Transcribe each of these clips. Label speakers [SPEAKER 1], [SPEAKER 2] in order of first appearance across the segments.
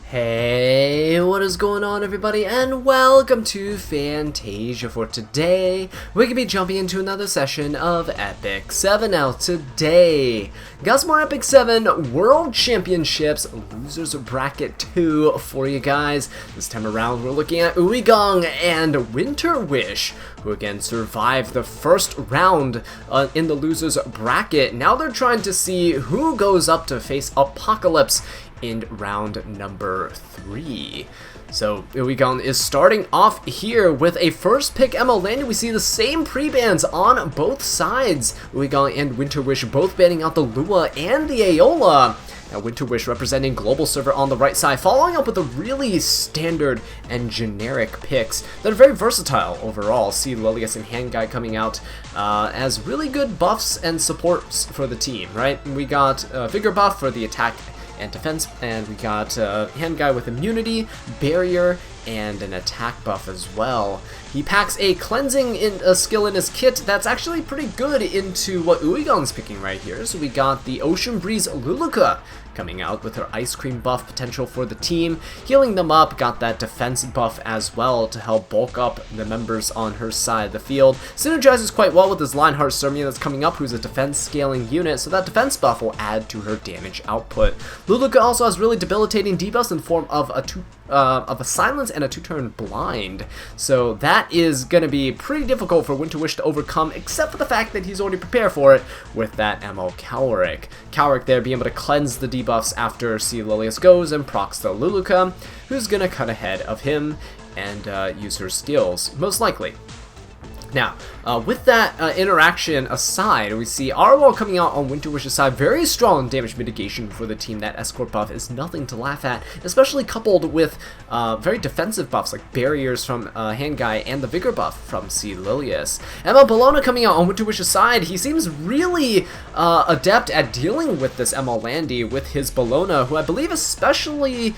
[SPEAKER 1] Hey, what is going on everybody, and welcome to Fantasia. For today, we're going to be jumping into another session of Epic 7. Now today, got some more Epic 7 World Championships Losers Bracket 2 for you guys. This time around, we're looking at Uigang and WinterWish, who again survived the first round in the Losers Bracket. Now they're trying to see who goes up to face Apocalypse in round number 3. So Uigang is starting off here with a first pick ML landing. We see the same pre-bans on both sides. Uigang and WinterWish both banning out the Lua and the Aola. Now WinterWish representing global server on the right side, following up with a really standard and generic picks that are very versatile overall. See Lilius and Handguy coming out as really good buffs and supports for the team, right? We got Vigor buff for the attack and defense, and we got Handguy with immunity, barrier, and an attack buff as well. He packs a cleansing skill in his kit that's actually pretty good into what Uigang's picking right here. So we got the Ocean Breeze Luluka coming out with her ice cream buff potential for the team, healing them up. Got that defense buff as well to help bulk up the members on her side of the field. Synergizes quite well with his Lionheart Sermia that's coming up, who's a defense scaling unit, so that defense buff will add to her damage output. Luluka also has really debilitating debuffs in form of a silence and a 2-turn blind, so that is going to be pretty difficult for WinterWish to overcome, except for the fact that he's already prepared for it with that MO Calric. Calric there being able to cleanse the debuffs after C. Lilius goes and procs the Luluka, who's going to cut ahead of him and use her skills, most likely. Now, with that interaction aside, we see Arwal coming out on WinterWish's side, very strong damage mitigation for the team. That escort buff is nothing to laugh at, especially coupled with very defensive buffs like barriers from Handguy and the Vigor buff from C. Lilius. Emma Bologna coming out on WinterWish's side, he seems really adept at dealing with this Emma Landy with his Bologna, who I believe is specially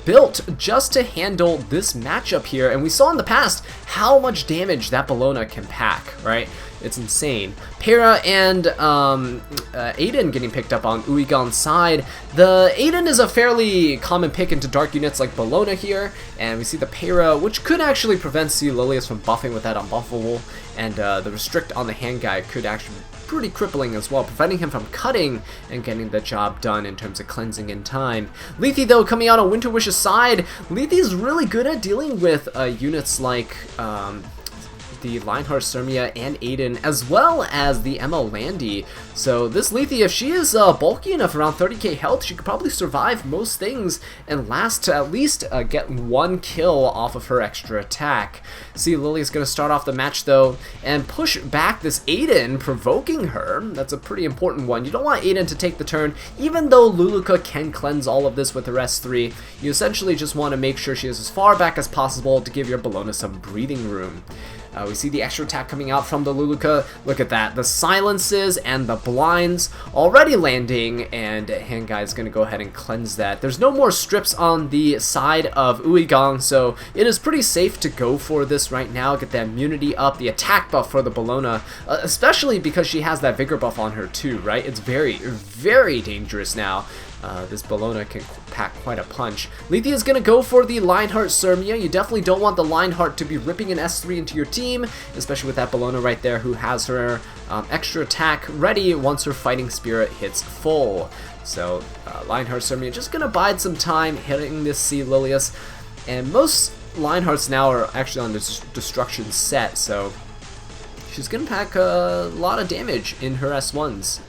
[SPEAKER 1] built just to handle this matchup here, and we saw in the past how much damage that Bologna can pack, right? It's insane. Para and Aiden getting picked up on Uigang's side. The Aiden is a fairly common pick into dark units like Bologna here, and we see the Para, which could actually prevent C. Lilius from buffing with that unbuffable, and the restrict on the Handguy could actually be pretty crippling as well, preventing him from cutting and getting the job done in terms of cleansing in time. Lethe, though, coming out on WinterWish's side, Lethe is really good at dealing with units like the Lionheart Sermia and Aiden, as well as the ML Landy. So this Lethe, if she is bulky enough, around 30k health, she could probably survive most things and last to at least get 1 kill off of her extra attack. See, Lily is going to start off the match though and push back this Aiden, provoking her. That's a pretty important one. You don't want Aiden to take the turn, even though Luluka can cleanse all of this with her S3. You essentially just want to make sure she is as far back as possible to give your Bologna some breathing room. We see the extra attack coming out from the Luluka. Look at that. The silences and the blinds already landing, and Handguy is going to go ahead and cleanse that. There's no more strips on the side of Uigang, so it is pretty safe to go for this right now. Get that immunity up, the attack buff for the Bologna, especially because she has that Vigor buff on her too, right? It's very, very dangerous now. This Bologna can pack quite a punch. Lethe is going to go for the Lionheart Sermia. You definitely don't want the Lionheart to be ripping an S3 into your team, especially with that Bologna right there who has her extra attack ready once her fighting spirit hits full. So Lionheart Sermia just going to bide some time hitting this C. Lilius, and most Lionhearts now are actually on this destruction set, so she's going to pack a lot of damage in her S1s.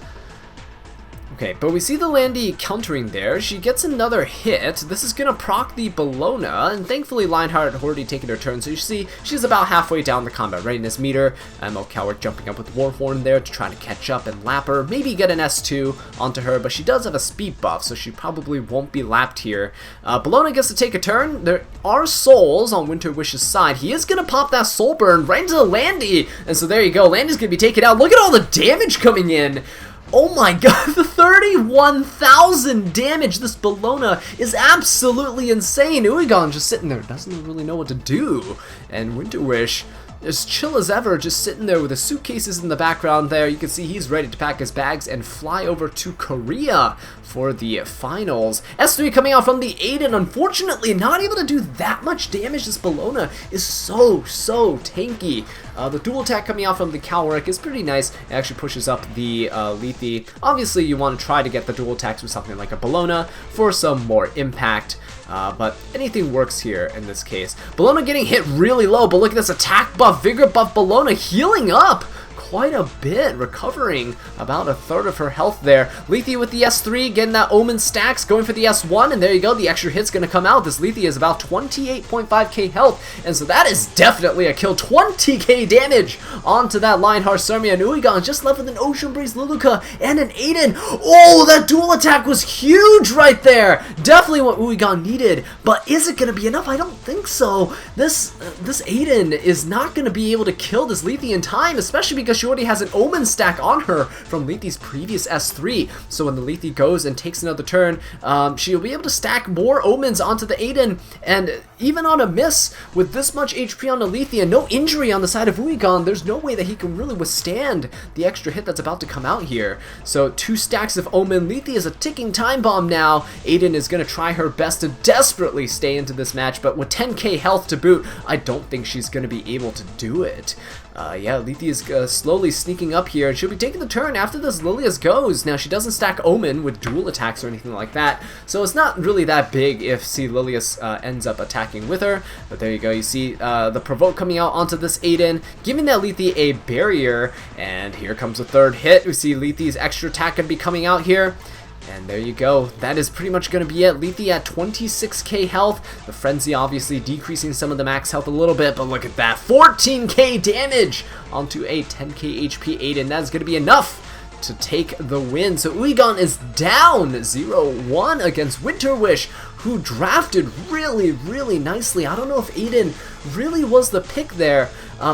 [SPEAKER 1] Okay, but we see the Landy countering there. She gets another hit. This is going to proc the Bologna, and thankfully Lionheart had already taken her turn, so you see she's about halfway down the combat readiness meter. ML Calric jumping up with Warhorn there to try to catch up and lap her, maybe get an S2 onto her, but she does have a speed buff, so she probably won't be lapped here. Bologna gets to take a turn. There are souls on WinterWish's side. He is going to pop that soul burn right into the Landy, and so there you go. Landy's going to be taken out. Look at all the damage coming in. Oh my god, the 31,000 damage! This Bologna is absolutely insane! Uigang just sitting there, doesn't really know what to do. And WinterWish as chill as ever, just sitting there with his suitcases in the background there. You can see he's ready to pack his bags and fly over to Korea for the finals. S3 coming out from the Aiden, unfortunately not able to do that much damage. This Bellona is so tanky. The dual attack coming out from the Calric is pretty nice. It actually pushes up the Lethe. Obviously you want to try to get the dual attacks with something like a Bellona for some more impact. But anything works here in this case. Bellona getting hit really low, but look at this attack buff, vigor buff. Bellona healing up quite a bit, recovering about a third of her health there. Lethe with the S3, getting that Omen stacks, going for the S1, and there you go, the extra hit's gonna come out. This Lethe is about 28.5k health, and so that is definitely a kill. 20k damage onto that Lionheart Surmia, and Uigang just left with an Ocean Breeze Luluka and an Aiden. Oh, that dual attack was huge right there. Definitely what Uigang needed, but is it gonna be enough? I don't think so. This Aiden is not gonna be able to kill this Lethe in time, especially because she already has an Omen stack on her from Lethe's previous S3. So when the Lethe goes and takes another turn, she'll be able to stack more Omens onto the Aiden, and even on a miss with this much HP on the Lethe and no injury on the side of Uigang, there's no way that he can really withstand the extra hit that's about to come out here. So 2 stacks of Omen. Lethe is a ticking time bomb now. Aiden is going to try her best to desperately stay into this match, but with 10k health to boot, I don't think she's going to be able to do it. Yeah, Lethe is slowly sneaking up here, and she'll be taking the turn after this Lilias goes. Now, she doesn't stack Omen with dual attacks or anything like that, so it's not really that big if C. Lilias ends up attacking with her. But there you go, you see the provoke coming out onto this Aiden, giving that Lethe a barrier, and here comes the third hit. We see Lethe's extra attack going to be coming out here. And there you go. That is pretty much going to be it. Lethe at 26k health. The Frenzy obviously decreasing some of the max health a little bit, but look at that. 14k damage onto a 10k HP Aiden. That's going to be enough to take the win. So Uigang is down 0-1 against WinterWish, who drafted really nicely. I don't know if Aiden really was the pick there,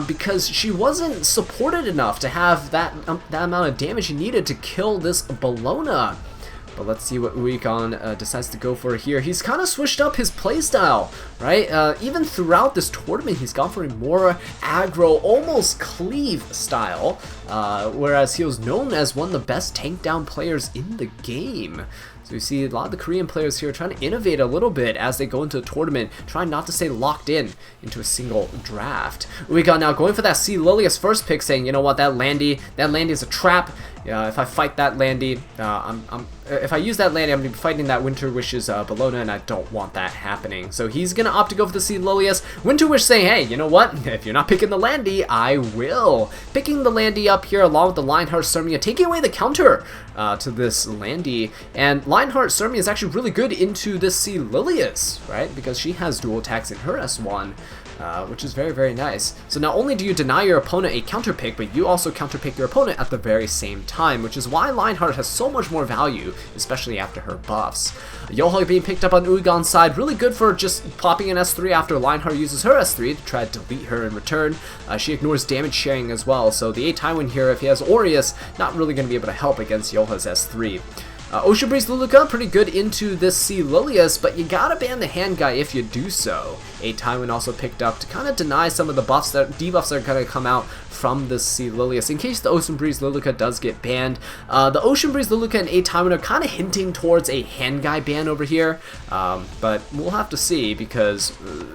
[SPEAKER 1] because she wasn't supported enough to have that amount of damage she needed to kill this Bellona. But let's see what Uigang decides to go for here. He's kind of switched up his playstyle, right? Even throughout this tournament, he's gone for a more aggro, almost cleave style, whereas he was known as one of the best tank down players in the game. So you see a lot of the Korean players here trying to innovate a little bit as they go into the tournament, trying not to stay locked in into a single draft. Uigang now going for that C. Lilias first pick, saying, you know what, that Landy is a trap. If I fight that Landy, if I use that Landy, I'm going to be fighting that WinterWish's Bellona, and I don't want that happening. So he's going to opt to go for the C. Lilias. WinterWish saying, hey, you know what? If you're not picking the Landy, I will. Picking the Landy up here along with the Lionheart Surmia, taking away the counter to this Landy. And Lionheart Surmia is actually really good into this C. Lilias, right? Because she has dual attacks in her S1. Which is very nice. So not only do you deny your opponent a counter pick, but you also counter pick your opponent at the very same time, which is why Lionheart has so much more value, especially after her buffs. Yohog being picked up on Uigang's side, really good for just popping an S3 after Lionheart uses her S3 to try to delete her in return. She ignores damage sharing as well, so the A Tywin here, if he has Aureus, not really going to be able to help against Yoha's S3. Ocean Breeze Luluka, pretty good into this C. Lilias, but you gotta ban the hand guy if you do so. A Tywin also picked up to kind of deny some of the buffs debuffs that are gonna come out from this C. Lilias in case the Ocean Breeze Luluka does get banned. The Ocean Breeze Luluka and A Tywin are kind of hinting towards a hand guy ban over here, but we'll have to see because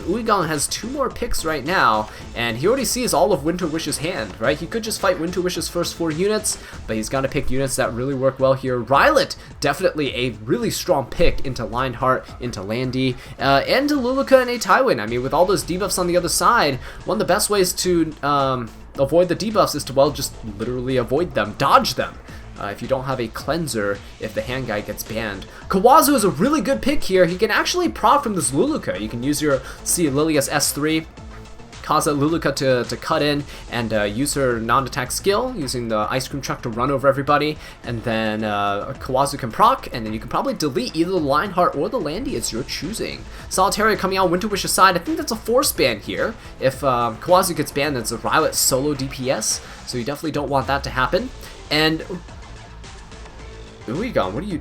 [SPEAKER 1] Uigang has 2 more picks right now, and he already sees all of WinterWish's hand, right? He could just fight WinterWish's first 4 units, but he's got to pick units that really work well here. Rylet, definitely a really strong pick into Lionheart, into Landy, and to Luluka and A Tywin. I mean, with all those debuffs on the other side, one of the best ways to avoid the debuffs is to, well, just literally avoid them, dodge them. If you don't have a cleanser, if the hand guy gets banned. Kawazu is a really good pick here. He can actually proc from this Luluka. You can use your C. Lilias S3, cause a Luluka to cut in and use her non-attack skill, using the ice cream truck to run over everybody, and then Kawazu can proc, and then you can probably delete either the Lionheart or the Landy, it's your choosing. Solitaria coming out WinterWish's side, I think that's a force ban here. If Kawazu gets banned, that's a Rylet solo DPS, so you definitely don't want that to happen. And Uigang, what are you...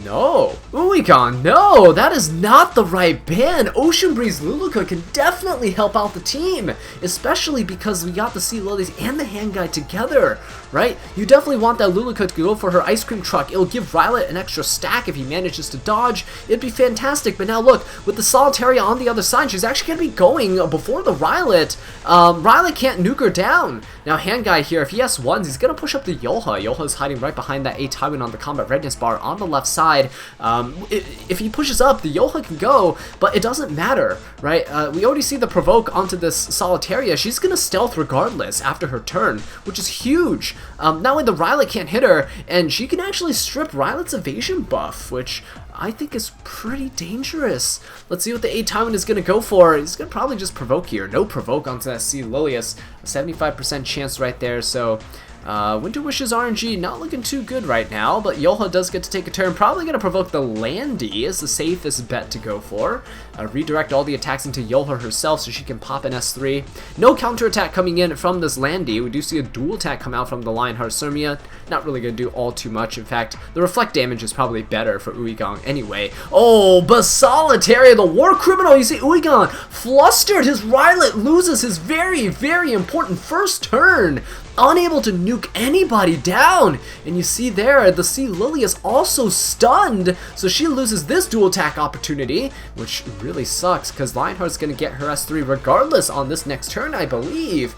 [SPEAKER 1] No, Uigang, no, that is not the right ban. Ocean Breeze Luluka can definitely help out the team, especially because we got the Sea Lilies and the Hand Guy together, right? You definitely want that Luluka to go for her ice cream truck. It'll give Rylet an extra stack if he manages to dodge. It'd be fantastic, but now look, with the Solitaria on the other side, she's actually going to be going before the Rylet. Rylet can't nuke her down. Now, Hand Guy here, if he has ones, he's going to push up the Yoha. Yoha's hiding right behind that A Tywin on the combat readiness bar on the left side. If he pushes up, the Yoha can go, but it doesn't matter, right? We already see the provoke onto this Solitaria. She's going to stealth regardless after her turn, which is huge. Not only the Rylet can't hit her, and she can actually strip Rylet's evasion buff, which I think is pretty dangerous. Let's see what the A Tywin is going to go for. He's going to probably just provoke here. No provoke onto that Sea Lilius. A 75% chance right there, so WinterWish's RNG not looking too good right now, but Yoha does get to take a turn. Probably going to provoke the Landy is the safest bet to go for. Redirect all the attacks into Yoha herself so she can pop an S3. No counterattack coming in from this Landy. We do see a dual attack come out from the Lionheart Sirmia. Not really going to do all too much. In fact, the reflect damage is probably better for Uigang anyway. Oh, but Solitaria, the war criminal. You see Uigang flustered. His Rylet loses his very, very important first turn. Unable to nuke anybody down, and you see there the Sea Lily is also stunned, so she loses this dual attack opportunity, which really sucks because Lionheart's gonna get her S3 regardless on this next turn, I believe,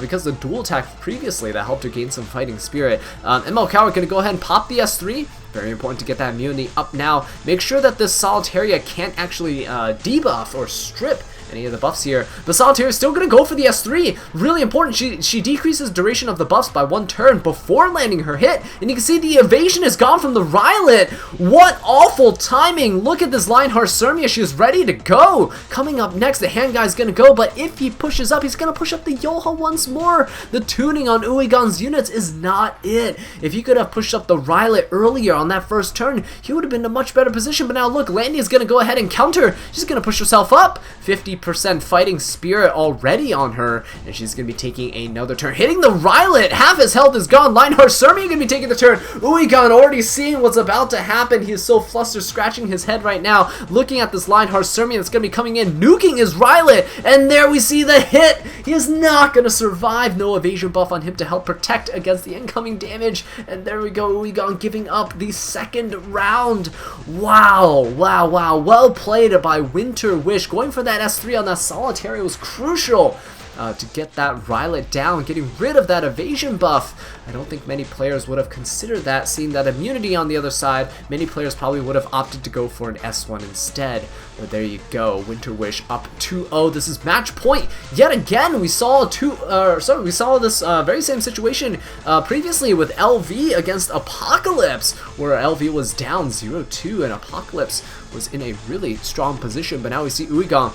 [SPEAKER 1] because the dual attack previously that helped her gain some fighting spirit. ML Coward gonna go ahead and pop the S3. Very important to get that immunity up now. Make sure that this Solitaria can't actually debuff or strip any of the buffs here. The Solitaire is still going to go for the S3. Really important. She decreases duration of the buffs by 1 turn before landing her hit. And you can see the evasion is gone from the Rylet. What awful timing. Look at this Lionheart Sirmia. She is ready to go. Coming up next, the Hand Guy is going to go. But if he pushes up, he's going to push up the Yoha once more. The tuning on Uigang's units is not it. If he could have pushed up the Rylet earlier on that first turn, he would have been in a much better position. But now look, Landy is going to go ahead and counter. She's going to push herself up. 50% fighting spirit already on her, and she's gonna be taking another turn, hitting the Rylet. Half his health is gone. Lionheart Sirmia gonna be taking the turn. Uigang already seeing what's about to happen. He is so flustered, scratching his head right now, looking at this Lionheart Sirmia that's gonna be coming in, nuking his Rylet, and there we see the hit. He is not gonna survive. No evasion buff on him to help protect against the incoming damage, and there we go. Uigang giving up the second round. Wow, wow, wow. Well played by WinterWish. Going for that S3 on that Solitaria was crucial to get that Rylet down, getting rid of that evasion buff. I don't think many players would have considered that, seeing that immunity on the other side. Many players probably would have opted to go for an S1 instead. But there you go, WinterWish up 2-0. This is match point yet again. We saw this very same situation previously with LV against Apocalypse, where LV was down 0-2 and Apocalypse was in a really strong position. But now we see Uigang,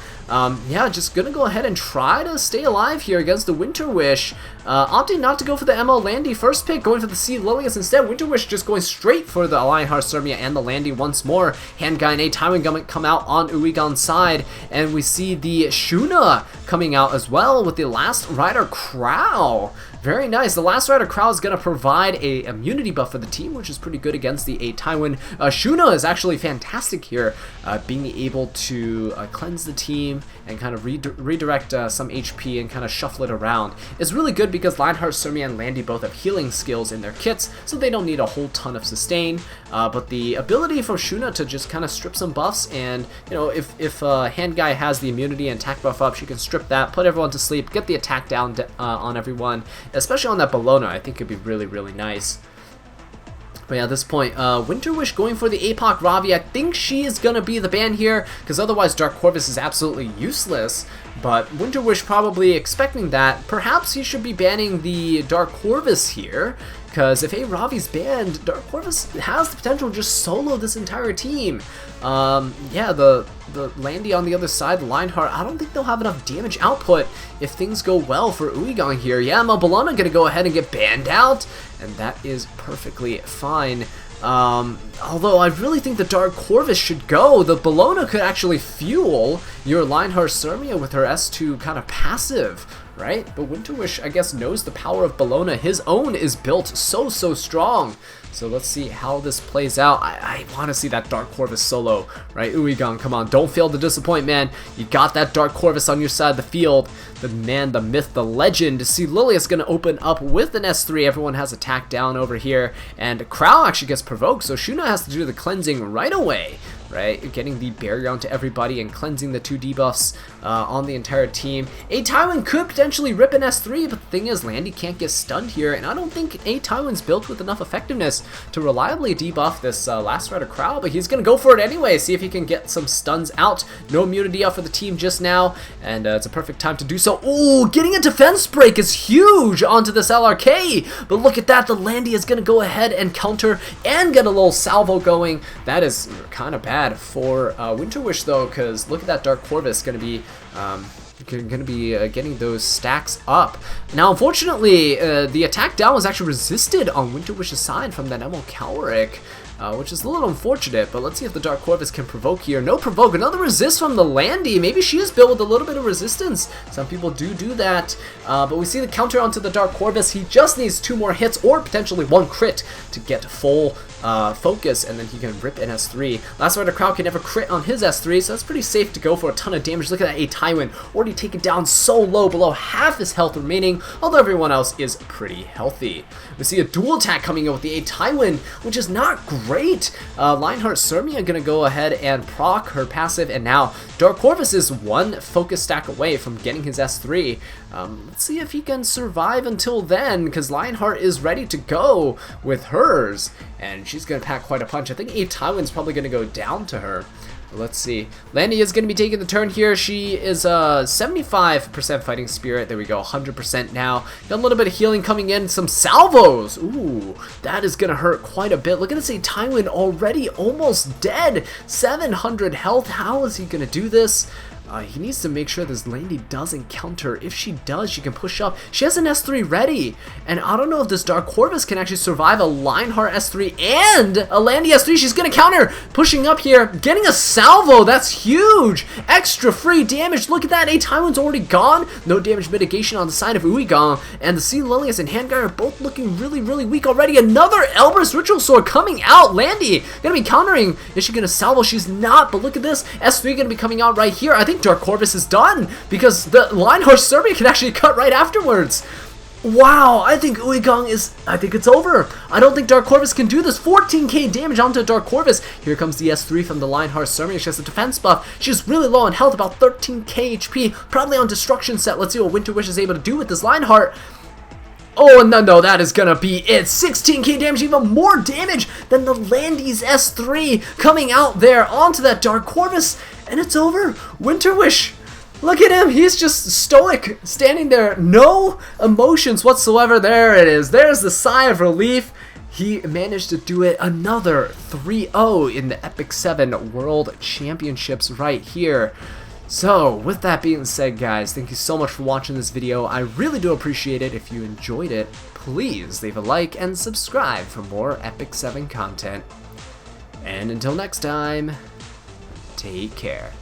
[SPEAKER 1] yeah, just gonna go ahead and try to stay alive here against the WinterWish. Opting not to go for the ML Landy first pick, going for the Sea Lilius instead. WinterWish just going straight for the Lionheart Sirmia and the Landy once more. Hand Guy and A Tywin come out on Uigang's side, and we see the Shuna coming out as well with the Last Rider Crow. Very nice. The Last Rider Crow is going to provide a immunity buff for the team, which is pretty good against the A Tywin. Shuna is actually fantastic here, being able to cleanse the team and kind of redirect some HP and kind of shuffle it around. It's really good because Lionheart, Sirmia, and Landy both have healing skills in their kits, so they don't need a whole ton of sustain. But the ability for Shuna to just kind of strip some buffs, and you know, if Hand Guy has the immunity and attack buff up, she can strip that, put everyone to sleep, get the attack down on everyone. Especially on that Bologna, I think it'd be really, really nice. But yeah, at this point, WinterWish going for the APOC Ravi. I think she is going to be the ban here, because otherwise Dark Corvus is absolutely useless. But WinterWish probably expecting that. Perhaps he should be banning the Dark Corvus here, because if A Ravi's banned, Dark Corvus has the potential to just solo this entire team. Yeah, the Landy on the other side, the Lionheart, I don't think they'll have enough damage output if things go well for Uigang here. Yeah, Malbolona gonna go ahead and get banned out, and that is perfectly fine. Although I really think the Dark Corvus should go. The Bologna could actually fuel your Lionheart Sirmia with her S2 kind of passive, right? But WinterWish, I guess, knows the power of Bologna. His own is built so strong. So let's see how this plays out. I want to see that Dark Corvus solo, right? Uigang, come on, don't fail to disappoint, man. You got that Dark Corvus on your side of the field. The man, the myth, the legend. To see Lilia's going to open up with an S3. Everyone has attack down over here, and Crow actually gets provoked, so Shuna has to do the cleansing right away. Right, getting the barrier onto everybody and cleansing the 2 debuffs on the entire team. A Tywin could potentially rip an S3, but the thing is, Landy can't get stunned here, and I don't think A Tywin's built with enough effectiveness to reliably debuff this last Rider Crow, but he's gonna go for it anyway, see if he can get some stuns out. No immunity out for the team just now, and it's a perfect time to do so. Ooh, getting a defense break is huge onto this LRK, but look at that, the Landy is gonna go ahead and counter and get a little salvo going. That is kind of bad for WinterWish though, because look at that Dark Corvus going to be getting those stacks up. Now, unfortunately, the attack down was actually resisted on WinterWish's side from that Emil Calric, which is a little unfortunate, but let's see if the Dark Corvus can provoke here. No provoke, another resist from the Landy. Maybe she is built with a little bit of resistance. Some people do that, but we see the counter onto the Dark Corvus. He just needs 2 more hits or potentially 1 crit to get full focus, and then he can rip an S3. Last Rider Crow can never crit on his S3, so that's pretty safe to go for a ton of damage. Look at that A Tywin, already taken down so low, below half his health remaining, although everyone else is pretty healthy. We see a dual attack coming in with the A Tywin, which is not great. Lionheart Sirmia gonna go ahead and proc her passive, and now Dark Corvus is 1 focus stack away from getting his S3. Let's see if he can survive until then, because Lionheart is ready to go with hers, and she's going to pack quite a punch. I think A Tywin's probably going to go down to her. Let's see. Landy is going to be taking the turn here. She is 75% fighting spirit. There we go, 100% now. Got a little bit of healing coming in. Some salvos. Ooh, that is going to hurt quite a bit. Look at this A Tywin already almost dead. 700 health. How is he going to do this? He needs to make sure this Landy doesn't counter. If she does, she can push up. She has an S3 ready, and I don't know if this Dark Corvus can actually survive a Lionheart S3 and a Landy S3. She's gonna counter, pushing up here, getting a salvo. That's huge. Extra free damage. Look at that. A Tywin's already gone. No damage mitigation on the side of Uigang, and the Sea Lilius and Handguy are both looking really, really weak already. Another Elber's Ritual Sword coming out. Landy gonna be countering. Is she gonna salvo? She's not, but look at this. S3 gonna be coming out right here. I think Dark Corvus is done because the Lionheart Sirmia can actually cut right afterwards. Wow, I think Uigang is, I think it's over. I don't think Dark Corvus can do this. 14k damage onto Dark Corvus. Here comes the S3 from the Lionheart Sirmia. She has a defense buff. She's really low on health, about 13k HP, probably on destruction set. Let's see what WinterWish is able to do with this Lionheart. Oh, no, that is gonna be it. 16k damage, even more damage than the Landy's S3 coming out there onto that Dark Corvus, and it's over. WinterWish, look at him. He's just stoic, standing there. No emotions whatsoever. There it is. There's the sigh of relief. He managed to do it. Another 3-0 in the Epic 7 World Championships right here. So, with that being said, guys, thank you so much for watching this video. I really do appreciate it. If you enjoyed it, please leave a like and subscribe for more Epic 7 content. And until next time, take care.